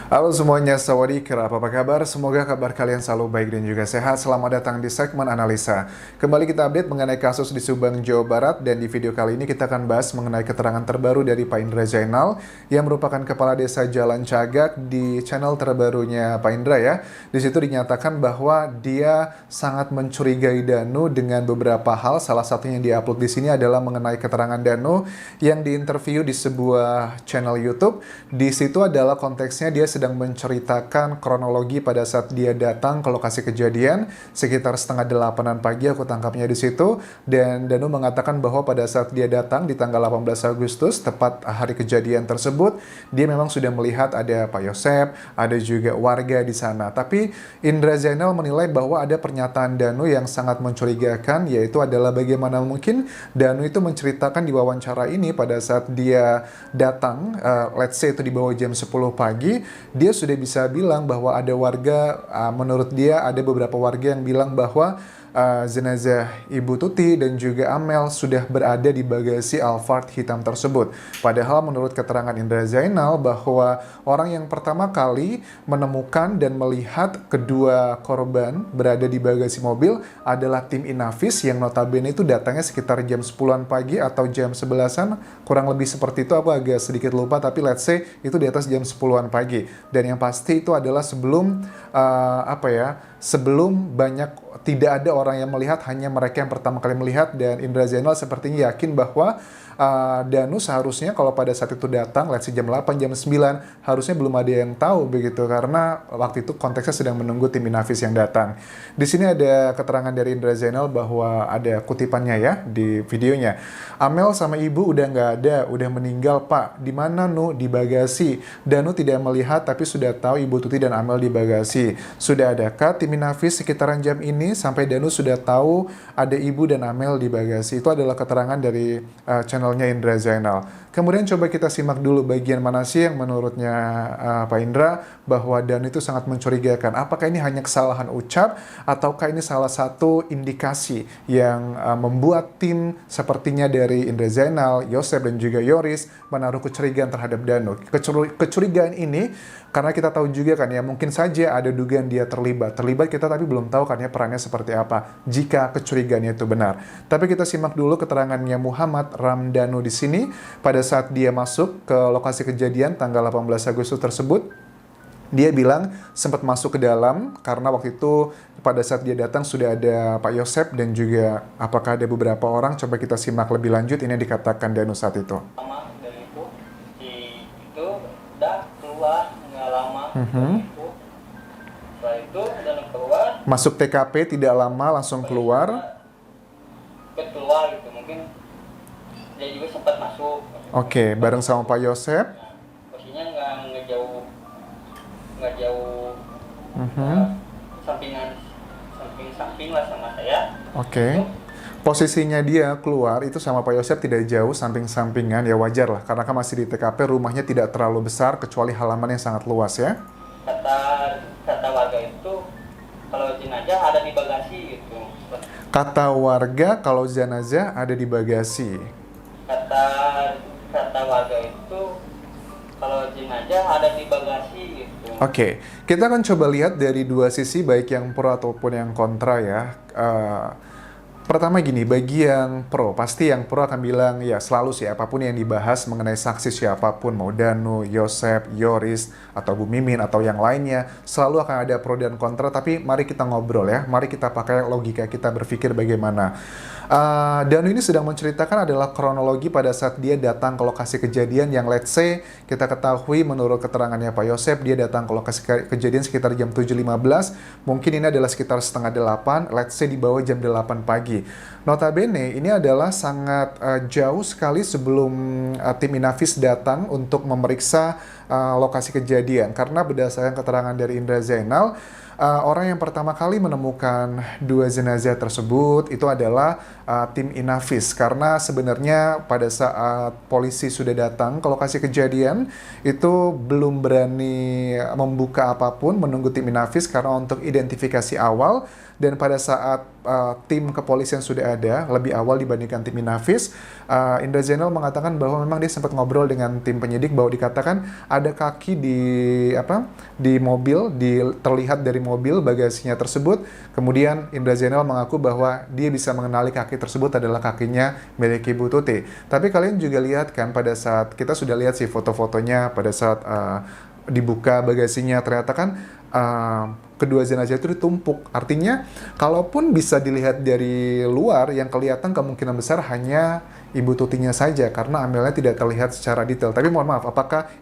Halo semuanya, sawadee krap, apa kabar? Semoga kabar kalian selalu baik dan juga sehat. Selamat datang di segmen analisa. Kembali kita update mengenai kasus di Subang, Jawa Barat, dan di video kali ini kita akan bahas mengenai keterangan terbaru dari Pak Indra Zainal yang merupakan Kepala Desa Jalan Cagak di channel terbarunya Pak Indra ya. Di situ dinyatakan bahwa dia sangat mencurigai Danu dengan beberapa hal. Salah satunya yang diupload di sini adalah mengenai keterangan Danu yang diinterview di sebuah channel YouTube. Di situ adalah konteksnya dia sedang menceritakan kronologi pada saat dia datang ke lokasi kejadian sekitar setengah 8-an pagi, aku tangkapnya di situ. Dan Danu mengatakan bahwa pada saat dia datang di tanggal 18 Agustus, tepat hari kejadian tersebut, dia memang sudah melihat ada Pak Yosep, ada juga warga di sana. Tapi Indra Zainal menilai bahwa ada pernyataan Danu yang sangat mencurigakan, yaitu adalah bagaimana mungkin Danu itu menceritakan di wawancara ini pada saat dia datang, let's say itu di bawah jam 10 pagi, dia sudah bisa bilang bahwa ada warga, menurut dia ada beberapa warga yang bilang bahwa jenazah Ibu Tuti dan juga Amel sudah berada di bagasi Alphard hitam tersebut. Padahal menurut keterangan Indra Zainal bahwa orang yang pertama kali menemukan dan melihat kedua korban berada di bagasi mobil adalah tim Inavis yang notabene itu datangnya sekitar jam 10-an pagi atau jam 11-an, kurang lebih seperti itu, aku agak sedikit lupa, tapi let's say itu di atas jam 10-an pagi. Dan yang pasti itu adalah sebelum sebelum tidak ada orang yang melihat, hanya mereka yang pertama kali melihat. Dan Indra Zainal sepertinya yakin bahwa Danu seharusnya kalau pada saat itu datang, let's say jam 8, jam 9, harusnya belum ada yang tahu begitu, karena waktu itu konteksnya sedang menunggu tim Inavis yang datang. Di sini ada keterangan dari Indra Zainal bahwa ada kutipannya ya di videonya. Amel sama ibu udah nggak ada, udah meninggal Pak. Di mana Nu? Di bagasi. Danu tidak melihat tapi sudah tahu Ibu Tuti dan Amel di bagasi. Sudah adakah tim Inavis sekitaran jam ini sampai Danu sudah tahu ada ibu dan Amel di bagasi? Itu adalah keterangan dari channelnya Indra Zainal. Kemudian coba kita simak dulu bagian mana sih yang menurutnya Pak Indra bahwa Danu itu sangat mencurigakan. Apakah ini hanya kesalahan ucap ataukah ini salah satu indikasi yang membuat tim sepertinya dari Indra Zainal, Yosep dan juga Yoris menaruh kecurigaan terhadap Danu. Kecurigaan ini karena kita tahu juga kan ya, mungkin saja ada dugaan dia terlibat kita tapi belum tahu kan ya perannya seperti apa jika kecurigaannya itu benar. Tapi kita simak dulu keterangannya Muhammad Ramdhanu di sini pada saat dia masuk ke lokasi kejadian tanggal 18 Agustus tersebut. Dia bilang sempat masuk ke dalam karena waktu itu pada saat dia datang sudah ada Pak Yosep dan juga apakah ada beberapa orang. Coba kita simak lebih lanjut ini yang dikatakan Danu saat itu. Lama dari itu udah keluar nggak lama dari itu. Setelah itu udah keluar. Masuk TKP tidak lama langsung keluar. Keluar gitu mungkin dia juga sempat masuk. Oke, bareng sama Pak Yosep. Nah, posisinya nggak jauh samping lah sama saya. Oke. Posisinya dia keluar itu sama Pak Yosep tidak jauh samping-sampingan, ya wajar lah karena kan masih di TKP, rumahnya tidak terlalu besar kecuali halaman yang sangat luas ya. Kata warga itu kalau jenazah ada di bagasi gitu. Kata warga kalau jenazah ada di bagasi. Kata warga itu kalau jenazah ada di bagasi gitu. Oke, kita akan coba lihat dari dua sisi baik yang pro ataupun yang kontra ya. Pertama gini, bagi yang pro, pasti yang pro akan bilang ya selalu sih apapun yang dibahas mengenai saksi siapapun, mau Danu, Yosep, Yoris, atau Bu Mimin, atau yang lainnya, selalu akan ada pro dan kontra, tapi mari kita ngobrol ya, mari kita pakai logika kita berpikir bagaimana. Danu ini sedang menceritakan adalah kronologi pada saat dia datang ke lokasi kejadian yang let's say kita ketahui menurut keterangannya Pak Yosep dia datang ke lokasi kejadian sekitar jam 7.15, mungkin ini adalah sekitar setengah 8, let's say di bawah jam 8 pagi. Notabene ini adalah sangat jauh sekali sebelum tim Inavis datang untuk memeriksa lokasi kejadian, karena berdasarkan keterangan dari Indra Zainal, orang yang pertama kali menemukan dua jenazah tersebut itu adalah tim Inavis, karena sebenarnya pada saat polisi sudah datang ke lokasi kejadian itu belum berani membuka apapun, menunggu tim Inavis karena untuk identifikasi awal. Dan pada saat tim kepolisian sudah ada lebih awal dibandingkan tim Inavis, Indra Zainal mengatakan bahwa memang dia sempat ngobrol dengan tim penyidik bahwa dikatakan ada kaki di mobil, terlihat dari mobil bagasinya tersebut. Kemudian Indra Zainal mengaku bahwa dia bisa mengenali kaki tersebut adalah kakinya milik Ibu Tuti. Tapi kalian juga lihat kan pada saat kita sudah lihat sih foto-fotonya pada saat dibuka bagasinya, ternyata kan kedua jenazah itu ditumpuk. Artinya, kalaupun bisa dilihat dari luar, yang kelihatan kemungkinan besar hanya Ibu Tutinya saja, karena Amelnya tidak terlihat secara detail. Tapi mohon maaf, apakah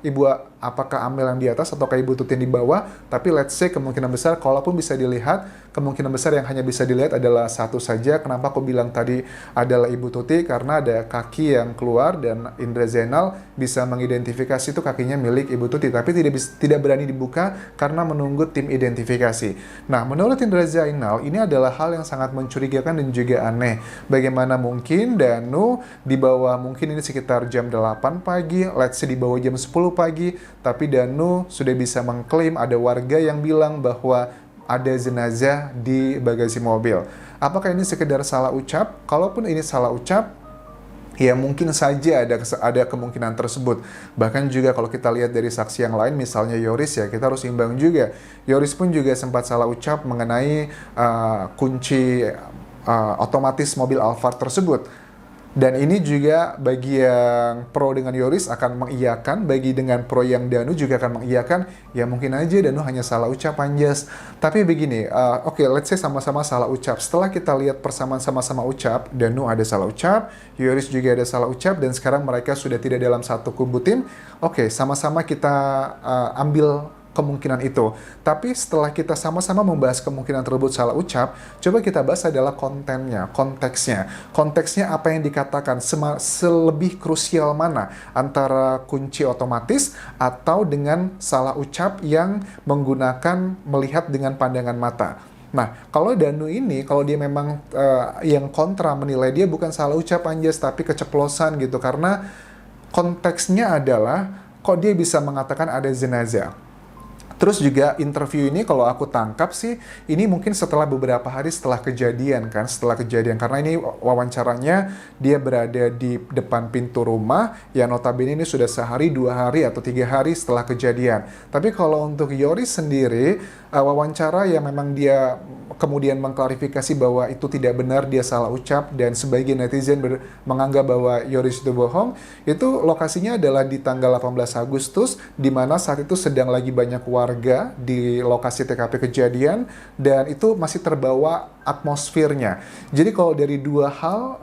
Amel yang di atas ataukah Ibu Tuti yang di bawah? Tapi let's say kemungkinan besar, kalaupun bisa dilihat, kemungkinan besar yang hanya bisa dilihat adalah satu saja. Kenapa aku bilang tadi adalah Ibu Tuti? Karena ada kaki yang keluar dan Indra Zainal bisa mengidentifikasi itu kakinya milik Ibu Tuti. Tapi tidak berani dibuka karena menunggu tim identifikasi. Nah, menurut Indra Zainal, ini adalah hal yang sangat mencurigakan dan juga aneh. Bagaimana mungkin Danu di bawah, mungkin ini sekitar jam 8 pagi, let's say di bawah jam 10 pagi, tapi Danu sudah bisa mengklaim ada warga yang bilang bahwa ada jenazah di bagasi mobil. Apakah ini sekedar salah ucap? Kalaupun ini salah ucap, ya mungkin saja ada kemungkinan tersebut. Bahkan juga kalau kita lihat dari saksi yang lain, misalnya Yoris, ya kita harus imbang juga. Yoris pun juga sempat salah ucap mengenai kunci otomatis mobil Alphard tersebut. Dan ini juga bagi yang pro dengan Yoris akan mengiyakan, bagi dengan pro yang Danu juga akan mengiyakan, ya mungkin aja Danu hanya salah ucap, Anjas. Tapi begini, oke, let's say sama-sama salah ucap. Setelah kita lihat persamaan sama-sama ucap, Danu ada salah ucap, Yoris juga ada salah ucap, dan sekarang mereka sudah tidak dalam satu kubu tim. Oke, sama-sama kita ambil kemungkinan itu. Tapi setelah kita sama-sama membahas kemungkinan tersebut salah ucap, coba kita bahas adalah kontennya, konteksnya. Konteksnya apa yang dikatakan, selebih krusial mana antara kunci otomatis atau dengan salah ucap yang menggunakan melihat dengan pandangan mata. Nah, kalau Danu ini, kalau dia memang yang kontra menilai dia bukan salah ucap, Anjas, tapi keceplosan gitu. Karena konteksnya adalah, kok dia bisa mengatakan ada jenazah. Terus juga interview ini kalau aku tangkap sih, ini mungkin setelah beberapa hari setelah kejadian kan, karena ini wawancaranya dia berada di depan pintu rumah, yang notabene ini sudah sehari, 2 hari, atau 3 hari setelah kejadian. Tapi kalau untuk Yoris sendiri, wawancara yang memang dia kemudian mengklarifikasi bahwa itu tidak benar, dia salah ucap, dan sebagian netizen menganggap bahwa Yoris itu bohong, itu lokasinya adalah di tanggal 18 Agustus, di mana saat itu sedang lagi banyak warga di lokasi TKP kejadian, dan itu masih terbawa atmosfernya. Jadi kalau dari dua hal,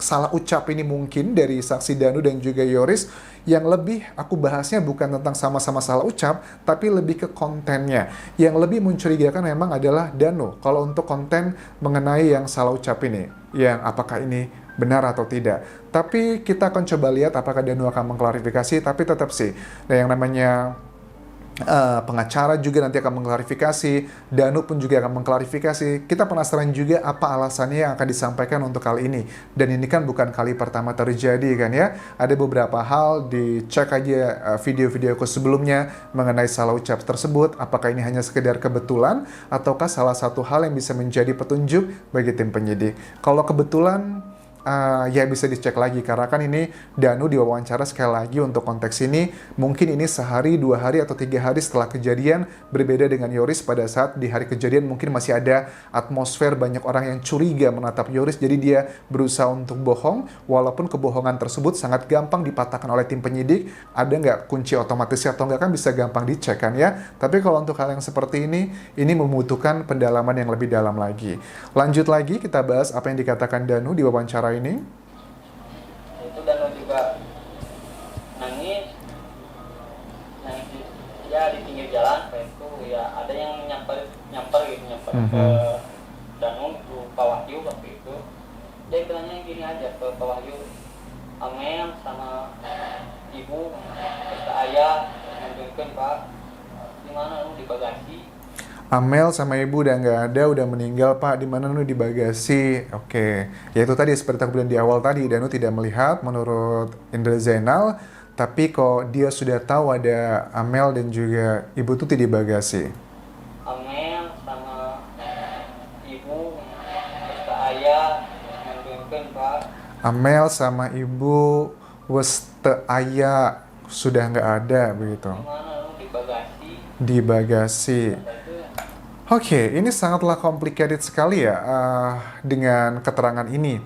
salah ucap ini mungkin dari saksi Danu dan juga Yoris, yang lebih aku bahasnya bukan tentang sama-sama salah ucap, tapi lebih ke kontennya. Yang lebih mencurigakan memang adalah Danu. Kalau untuk konten mengenai yang salah ucap ini, yang apakah ini benar atau tidak. Tapi kita akan coba lihat apakah Danu akan mengklarifikasi, tapi tetap sih, yang namanya pengacara juga nanti akan mengklarifikasi, Danu pun juga akan mengklarifikasi. Kita penasaran juga apa alasannya yang akan disampaikan untuk kali ini. Dan ini kan bukan kali pertama terjadi kan ya. Ada beberapa hal, dicek aja video-videoku sebelumnya mengenai salah ucap tersebut. Apakah ini hanya sekedar kebetulan ataukah salah satu hal yang bisa menjadi petunjuk bagi tim penyidik. Kalau kebetulan, ya bisa dicek lagi, karena kan ini Danu diwawancara sekali lagi untuk konteks ini, mungkin ini sehari, 2 hari, atau 3 hari setelah kejadian, berbeda dengan Yoris pada saat di hari kejadian mungkin masih ada atmosfer banyak orang yang curiga menatap Yoris, jadi dia berusaha untuk bohong, walaupun kebohongan tersebut sangat gampang dipatahkan oleh tim penyidik. Ada nggak kunci otomatisnya atau nggak kan bisa gampang dicek kan ya. Tapi kalau untuk hal yang seperti ini membutuhkan pendalaman yang lebih dalam lagi. Lanjut lagi, kita bahas apa yang dikatakan Danu di wawancara ini. Itu Danu juga nangis ya di pinggir jalan, kayak itu ya ada yang nyamper ke Danu, ke Pak Wahyu waktu itu. Dia bilangnya gini aja ke Pak Wahyu, Amel sama ibu serta ayah menunjukkan, Pak, di mana lu di bagasi. Amel sama ibu udah nggak ada, udah meninggal, Pak. Di mana nu di bagasi? Oke. Ya itu tadi seperti aku bilang di awal tadi, Danu tidak melihat menurut Indra Zainal, tapi kok dia sudah tahu ada Amel dan juga Ibu Tuti di bagasi. Amel sama ibu Amel sama ibu wes teu aya, sudah nggak ada begitu. Mana di bagasi. Di bagasi. Itu ya. Oke, ini sangatlah complicated sekali ya dengan keterangan ini.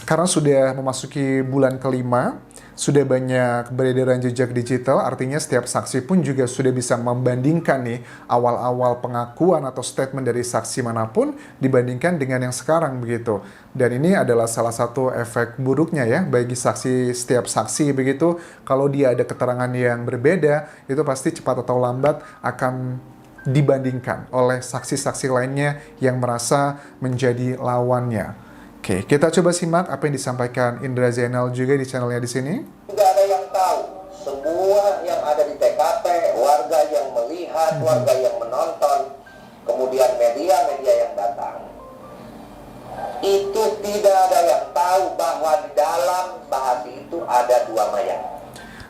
Karena sudah memasuki bulan kelima, sudah banyak beredaran jejak digital, artinya setiap saksi pun juga sudah bisa membandingkan nih awal-awal pengakuan atau statement dari saksi manapun dibandingkan dengan yang sekarang begitu. Dan ini adalah salah satu efek buruknya ya bagi setiap saksi begitu. Kalau dia ada keterangan yang berbeda, itu pasti cepat atau lambat akan dibandingkan oleh saksi-saksi lainnya yang merasa menjadi lawannya. Oke, kita coba simak apa yang disampaikan Indra Zainal juga di channelnya di sini. Tidak ada yang tahu. Semua yang ada di TKP, warga yang melihat, warga yang menonton, kemudian media-media yang datang. Itu tidak ada yang tahu bahwa di dalam bahas itu ada 2 mayat.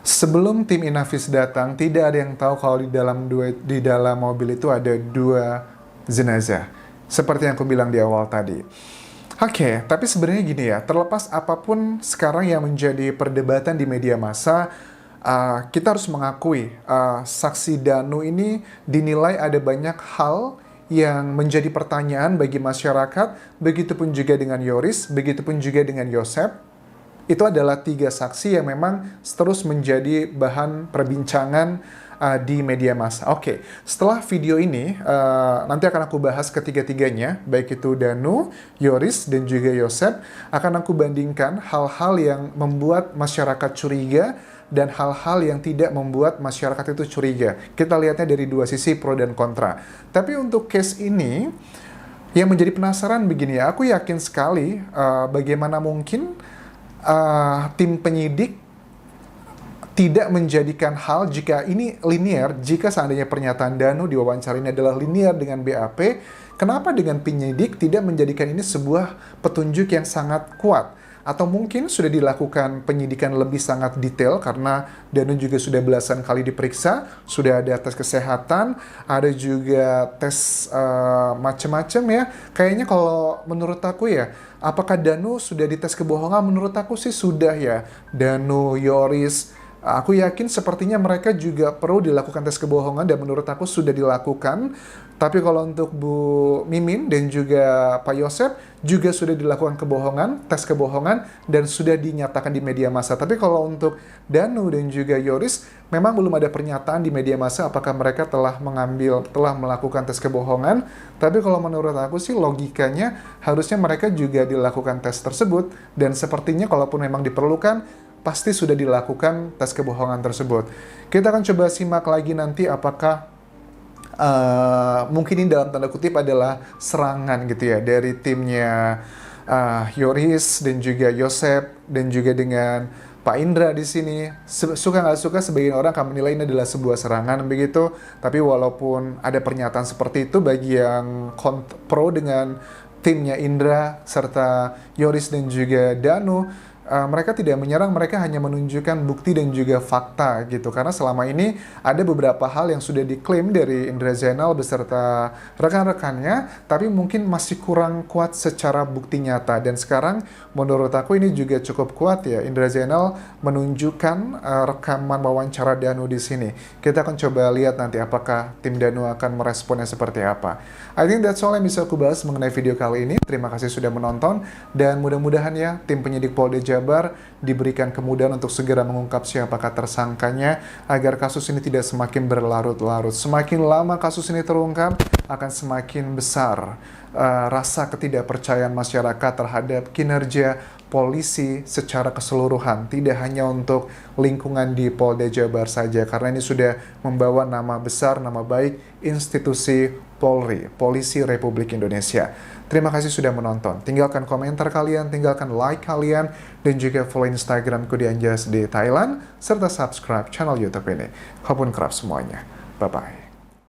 Sebelum tim Inavis datang, tidak ada yang tahu kalau di dalam mobil itu ada 2 jenazah. Seperti yang aku bilang di awal tadi. Oke, tapi sebenarnya gini ya, terlepas apapun sekarang yang menjadi perdebatan di media massa, kita harus mengakui saksi Danu ini dinilai ada banyak hal yang menjadi pertanyaan bagi masyarakat, begitupun juga dengan Yoris, begitupun juga dengan Yosep. Itu adalah 3 saksi yang memang terus menjadi bahan perbincangan di media massa. Oke, setelah video ini nanti akan aku bahas ketiga-tiganya, baik itu Danu, Yoris, dan juga Yosep. Akan aku bandingkan hal-hal yang membuat masyarakat curiga dan hal-hal yang tidak membuat masyarakat itu curiga. Kita lihatnya dari 2 sisi pro dan kontra. Tapi untuk case ini, yang menjadi penasaran begini ya, aku yakin sekali bagaimana mungkin tim penyidik tidak menjadikan hal jika ini linear, jika seandainya pernyataan Danu di wawancara ini adalah linear dengan BAP, kenapa dengan penyidik tidak menjadikan ini sebuah petunjuk yang sangat kuat? Atau mungkin sudah dilakukan penyidikan lebih sangat detail karena Danu juga sudah belasan kali diperiksa, sudah ada tes kesehatan, ada juga tes macam-macam ya. Kayaknya kalau menurut aku ya, apakah Danu sudah dites kebohongan? Menurut aku sih sudah ya. Danu, Yoris, aku yakin sepertinya mereka juga perlu dilakukan tes kebohongan dan menurut aku sudah dilakukan. Tapi kalau untuk Bu Mimin dan juga Pak Yosep juga sudah dilakukan tes kebohongan dan sudah dinyatakan di media massa. Tapi kalau untuk Danu dan juga Yoris memang belum ada pernyataan di media massa apakah mereka telah melakukan tes kebohongan. Tapi kalau menurut aku sih logikanya harusnya mereka juga dilakukan tes tersebut dan sepertinya kalaupun memang diperlukan pasti sudah dilakukan tes kebohongan tersebut. Kita akan coba simak lagi nanti apakah mungkin ini dalam tanda kutip adalah serangan gitu ya dari timnya Yoris dan juga Yosep dan juga dengan Pak Indra di sini. Suka nggak suka sebagian orang akan menilai ini adalah sebuah serangan begitu. Tapi walaupun ada pernyataan seperti itu bagi yang pro dengan timnya Indra serta Yoris dan juga Danu, mereka tidak menyerang, mereka hanya menunjukkan bukti dan juga fakta gitu. Karena selama ini ada beberapa hal yang sudah diklaim dari Indra Zainal beserta rekan-rekannya, tapi mungkin masih kurang kuat secara bukti nyata. Dan sekarang menurut aku ini juga cukup kuat ya, Indra Zainal menunjukkan rekaman wawancara Danu di sini. Kita akan coba lihat nanti apakah tim Danu akan meresponnya seperti apa. I think that's all yang bisa aku bahas mengenai video kali ini. Terima kasih sudah menonton dan mudah-mudahan ya tim penyidik Polda Jabar diberikan kemudahan untuk segera mengungkap siapakah tersangkanya agar kasus ini tidak semakin berlarut-larut. Semakin lama kasus ini terungkap, akan semakin besar rasa ketidakpercayaan masyarakat terhadap kinerja polisi secara keseluruhan. Tidak hanya untuk lingkungan di Polda Jabar saja, karena ini sudah membawa nama besar, nama baik institusi Polri, Polisi Republik Indonesia. Terima kasih sudah menonton. Tinggalkan komentar kalian, tinggalkan like kalian, dan juga follow Instagramku di Anjas di Thailand, serta subscribe channel YouTube ini. Khopun kerap semuanya. Bye-bye.